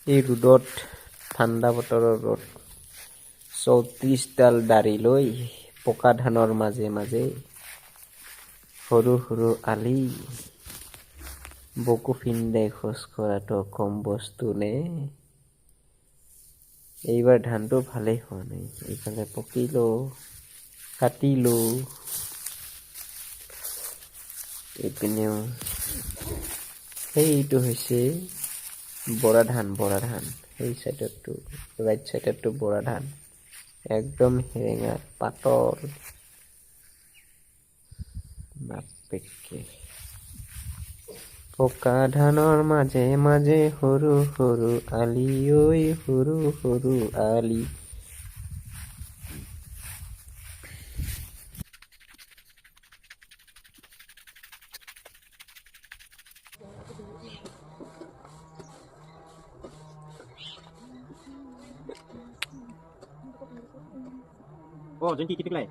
এই ৰ'দত ঠাণ্ডা বতৰৰ ৰ'দ 34ডাল দাঢ়ি লৈ পকা ধানৰ মাজে মাজে সৰু সৰু আলি বকু ফিন্দাই খোজ কঢ়াটো কম বস্তু নে। এইবাৰ ধানটো ভালেই হোৱা নাই, এইফালে পকিলো কাটিলো, এইপিনেও সেইটো হৈছে বৰা ধান সেই চাইডতো ৰাইট চাইডতো বৰা ধান একদম হেৰেঙা পাতল বাপেকে। পকা ধানৰ মাজে মাজে সৰু সৰু আলি ঐ সৰু সৰু আলি। Oh, jadi titik lain.